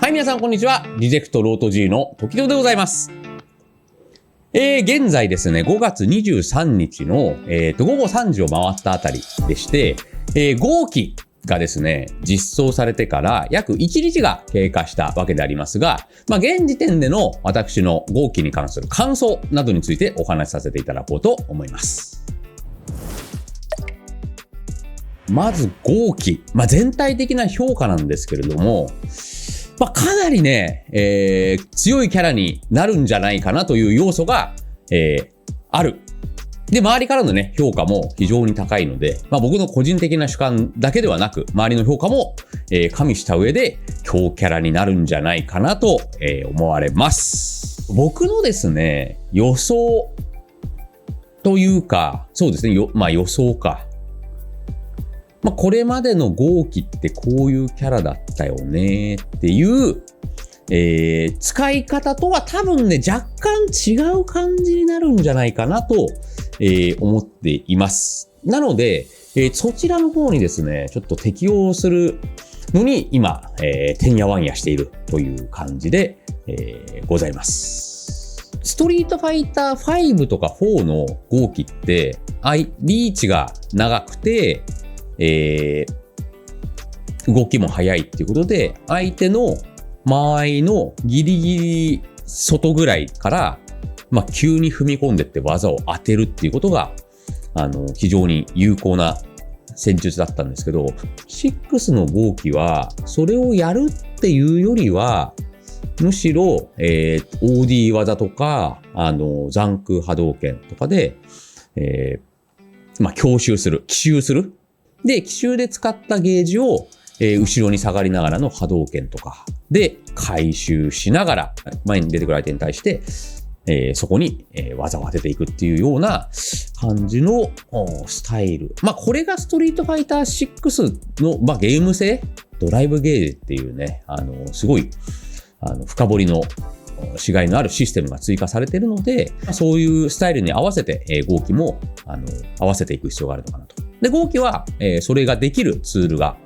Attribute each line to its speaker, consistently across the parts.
Speaker 1: はい、皆さんこんにちは。リジェクトロート G の時戸でございます。現在ですね、5月23日の、午後3時を回ったあたりでして、号機がですね、実装されてから約1日が経過したわけでありますが、現時点での私の号機に関する感想などについてお話しさせていただこうと思います。まず号機、全体的な評価なんですけれども、かなりね、強いキャラになるんじゃないかなという要素が、ある。で、周りからのね、評価も非常に高いので、僕の個人的な主観だけではなく、周りの評価も、加味した上で、強キャラになるんじゃないかなと、思われます。僕のですね、予想というか、そうですね、予想か。これまでの号機ってこういうキャラだったよねっていう、使い方とは多分ね、若干違う感じになるんじゃないかなと、思っています。なので、そちらの方にですね、ちょっと適用するのに今、てんやわんやしているという感じで、ございます。ストリートファイター5とか4の号機って、リーチが長くて、動きも速いっていうことで、相手の間合いのギリギリ外ぐらいから、急に踏み込んでって技を当てるっていうことが、非常に有効な戦術だったんですけど、6の号機は、それをやるっていうよりは、むしろ、OD 技とか、残空波動拳とかで、強襲する、奇襲する。で、奇襲で使ったゲージを、後ろに下がりながらの波動拳とかで回収しながら前に出てくる相手に対して、そこに、技を当てていくっていうような感じのスタイル。これがストリートファイター6の、ゲーム性、ドライブゲージっていうね、すごい深掘りのしがいのあるシステムが追加されているので、そういうスタイルに合わせて、号機も合わせていく必要があるのかなと。で、号機は、それができるツールが、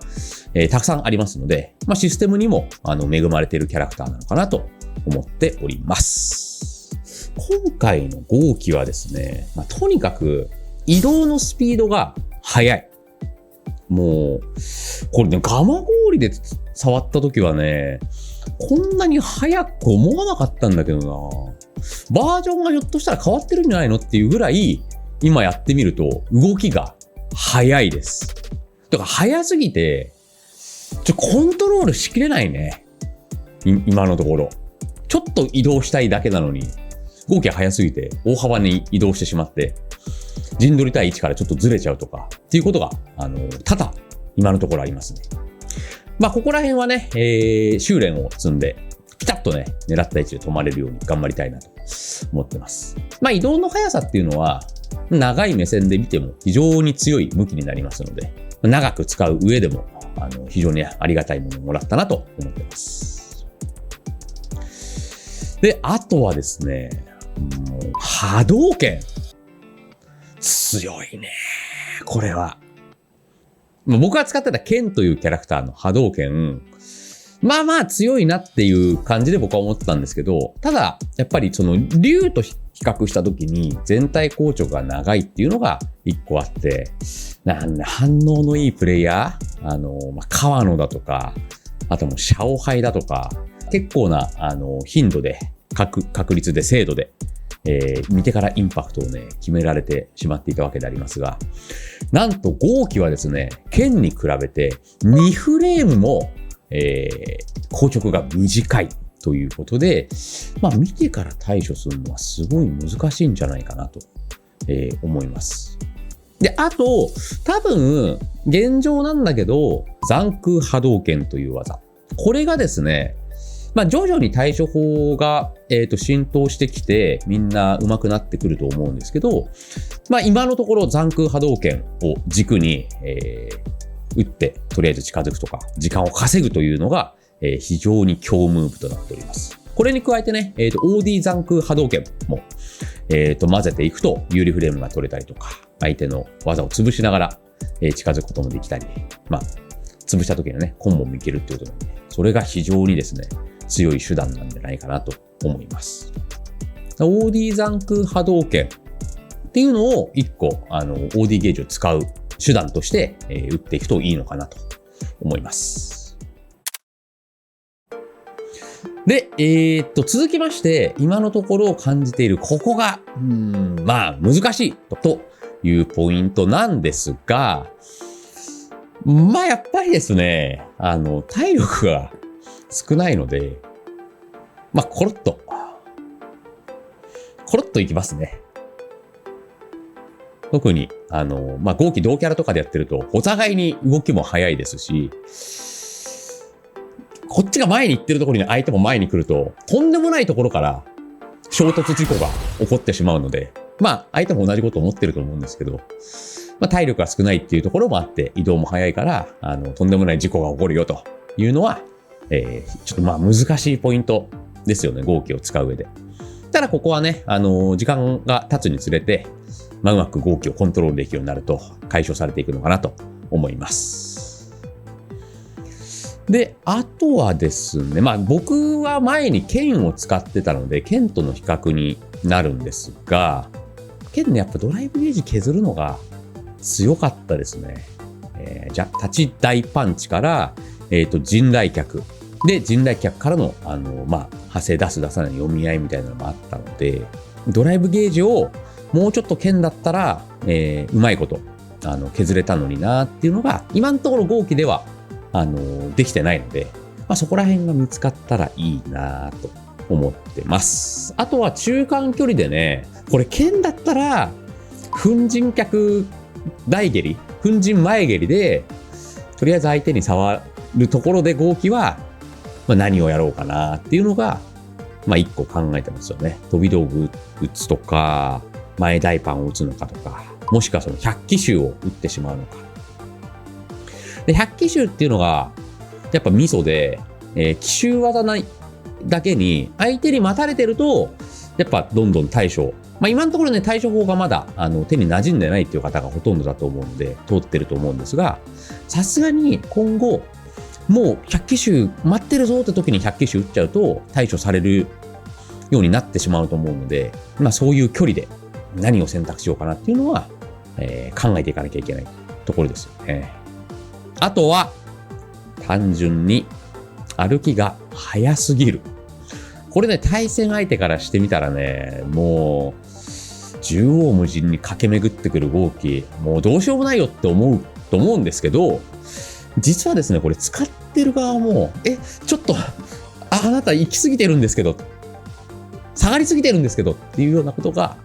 Speaker 1: たくさんありますので、システムにも恵まれているキャラクターなのかなと思っております。今回の号機はですね、とにかく移動のスピードが速い。もう、これね、ガマ氷で触った時はね、こんなに速く思わなかったんだけどな。バージョンがひょっとしたら変わってるんじゃないのっていうぐらい、今やってみると動きが速いです。だから速すぎて、コントロールしきれないね。今のところ。ちょっと移動したいだけなのに、号機が速すぎて大幅に移動してしまって、陣取りたい位置からちょっとずれちゃうとか、っていうことが、多々今のところありますね。ここら辺はね、修練を積んで、ピタッとね、狙った位置で止まれるように頑張りたいなと思ってます。移動の速さっていうのは、長い目線で見ても非常に強い武器になりますので、長く使う上でも、非常にありがたいものをもらったなと思ってます。で、あとはですね、もう波動拳。強いね。これは。僕が使ってた剣というキャラクターの波動拳、強いなっていう感じで僕は思ってたんですけど、ただ、やっぱりその竜と比較した時に全体硬直が長いっていうのが一個あって、反応のいいプレイヤー、川野だとか、あともシャオハイだとか、結構な頻度で、確率で精度で、見てからインパクトをね、決められてしまっていたわけでありますが、なんと号機はですね、剣に比べて2フレームも、硬直が短いということで、見てから対処するのはすごい難しいんじゃないかなと、思います。で、あと、多分、現状なんだけど、残空波動拳という技。これがですね、徐々に対処法が、浸透してきて、みんな上手くなってくると思うんですけど、今のところ残空波動拳を軸に、打って、とりあえず近づくとか、時間を稼ぐというのが、非常に強ムーブとなっております。これに加えてね、OD 残空波動拳も、混ぜていくと、有利フレームが取れたりとか、相手の技を潰しながら、近づくこともできたり、潰した時のね、コンボもいけるっていうことなんで、それが非常にですね、強い手段なんじゃないかなと思います。OD 残空波動拳っていうのを1個、OD ゲージを使う手段として、打っていくといいのかなと思います。で、続きまして、今のところ感じている、ここが、難しいというポイントなんですが、やっぱりですね、体力が少ないので、コロッといきますね。特に、合気同キャラとかでやってると、お互いに動きも早いですし、こっちが前に行ってるところに相手も前に来ると、とんでもないところから衝突事故が起こってしまうので、相手も同じことを思ってると思うんですけど、体力が少ないっていうところもあって、移動も早いから、とんでもない事故が起こるよというのは、ちょっと難しいポイントですよね、合気を使う上で。ただここはね、時間が経つにつれて、うまく合気をコントロールできるようになると解消されていくのかなと思います。で、あとはですね、僕は前に剣を使ってたので、剣との比較になるんですが、剣ね、やっぱドライブゲージ削るのが強かったですね。立ち大パンチから、陣来脚。で、陣来脚からの、派生出す出さない読み合いみたいなのがあったので、ドライブゲージをもうちょっと剣だったら、うまいこと、削れたのになっていうのが、今のところ合気では、できてないので、そこら辺が見つかったらいいなと思ってます。あとは中間距離でね、これ剣だったら、粉陣脚大蹴り、粉陣前蹴りで、とりあえず相手に触るところで合気は、何をやろうかなっていうのが、一個考えてますよね。飛び道具打つとか、前大パンを打つのかとか、もしくはその百鬼衆を打ってしまうのか。で、百鬼衆っていうのが、やっぱミソで、奇襲技ないだけに、相手に待たれてると、やっぱどんどん対処。今のところね、対処法がまだ、手に馴染んでないっていう方がほとんどだと思うので、通ってると思うんですが、さすがに今後、もう百鬼衆待ってるぞって時に百鬼衆打っちゃうと、対処されるようになってしまうと思うので、そういう距離で何を選択しようかなっていうのは、考えていかなきゃいけないところですよね。あとは、単純に歩きが速すぎる。これね、対戦相手からしてみたらね、もう、縦横無尽に駆け巡ってくる合気、もうどうしようもないよって思うと思うんですけど、実はですね、これ使ってる側も、ちょっと、あなた行き過ぎてるんですけど、下がりすぎてるんですけどっていうようなことが、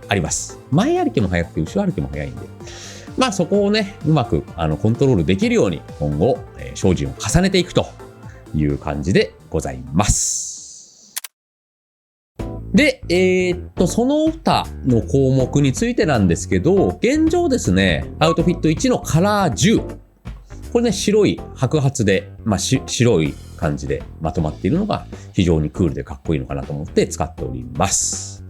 Speaker 1: あります。前歩きも速くて後ろ歩きも速いんで、そこをね、うまくコントロールできるように今後、精進を重ねていくという感じでございます。で、その他の項目についてなんですけど、現状ですね、アウトフィット1のカラー10。これね、白い白髪で、白い感じでまとまっているのが非常にクールでかっこいいのかなと思って使っております。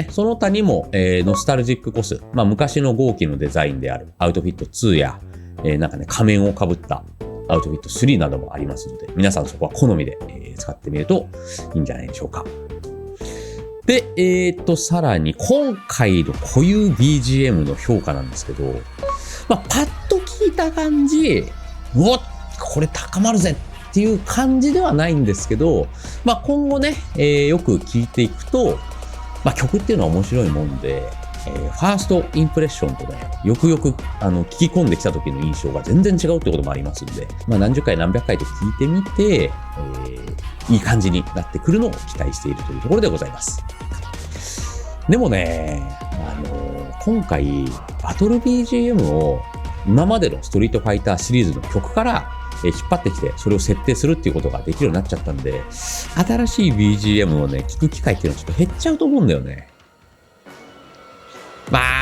Speaker 1: その他にも、ノスタルジックコス、昔の合気のデザインであるアウトフィット2や、仮面をかぶったアウトフィット3などもありますので、皆さんそこは好みで、使ってみるといいんじゃないでしょうか。で、さらに今回の固有 BGM の評価なんですけど、パッと聞いた感じ、これ高まるぜっていう感じではないんですけど、今後ね、よく聞いていくと、曲っていうのは面白いもんで、ファーストインプレッションとね、よくよく聞き込んできた時の印象が全然違うってこともありますんで、何十回何百回と聞いてみて、いい感じになってくるのを期待しているというところでございます。でもね、今回バトル BGM を今までのストリートファイターシリーズの曲から引っ張ってきてそれを設定するっていうことができるようになっちゃったんで、新しい BGM をね聞く機会っていうのはちょっと減っちゃうと思うんだよね。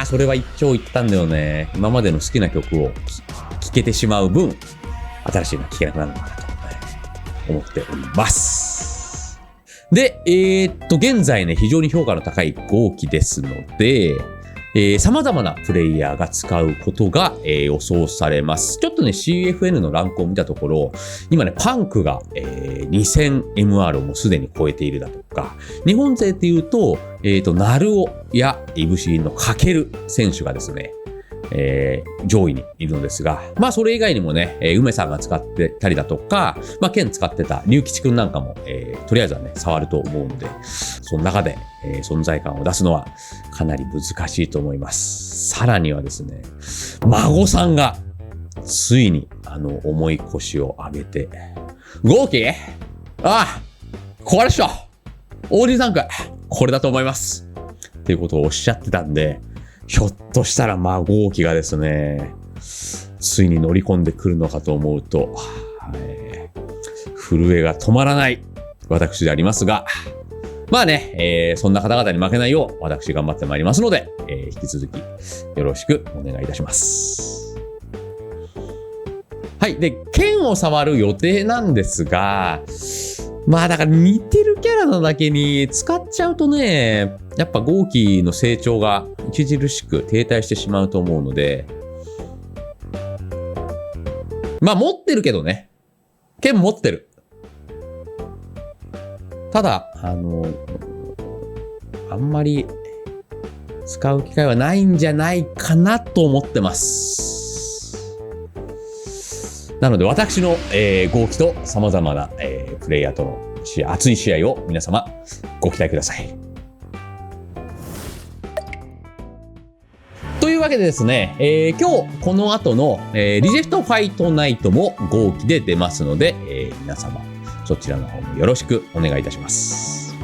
Speaker 1: それは一長一短だよね。今までの好きな曲を聴けてしまう分、新しいのは聴けなくなるのかなと思っております。で、現在ね、非常に評価の高い合気ですので、様々なプレイヤーが使うことが、予想されます。ちょっとね、CFN のランクを見たところ、今ね、パンクが、2000MR をもうすでに超えているだとか、日本勢っていうと、ナルオやイブシリンのかける選手がですね、上位にいるのですが、まあそれ以外にもね、梅さんが使ってたりだとか、まあケン使ってた龍吉くんなんかも、とりあえずはね、触ると思うので、その中で、存在感を出すのはかなり難しいと思います。さらにはですね、孫さんがついに重い腰を上げて、豪輝これでしょオーディタンクこれだと思いますっていうことをおっしゃってたんで、ひょっとしたら豪輝がですね、ついに乗り込んでくるのかと思うと、震えが止まらない私でありますが、まあね、そんな方々に負けないよう私頑張ってまいりますので、引き続きよろしくお願いいたします。はい。で、剣を触る予定なんですが、まあだから似てるキャラなだけに使っちゃうとね、やっぱ豪輝の成長が著しく停滞してしまうと思うので、まあ持ってるけどね。剣持ってる。ただ、あんまり使う機会はないんじゃないかなと思ってます。なので私の、豪輝と様々な、プレイヤーとの熱い試合を皆様ご期待ください。というわけでですね、今日この後の、リジェクトファイトナイトも豪輝で出ますので、皆様そちらの方もよろしくお願いいたします。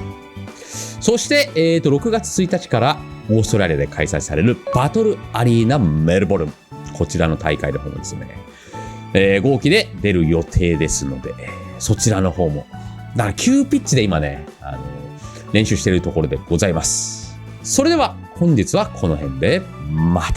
Speaker 1: そして、6月1日からオーストラリアで開催されるバトルアリーナメルボルン。こちらの大会の方もですね、豪輝で出る予定ですので、そちらの方も。だから急ピッチで今ね、練習しているところでございます。それでは本日はこの辺でまた。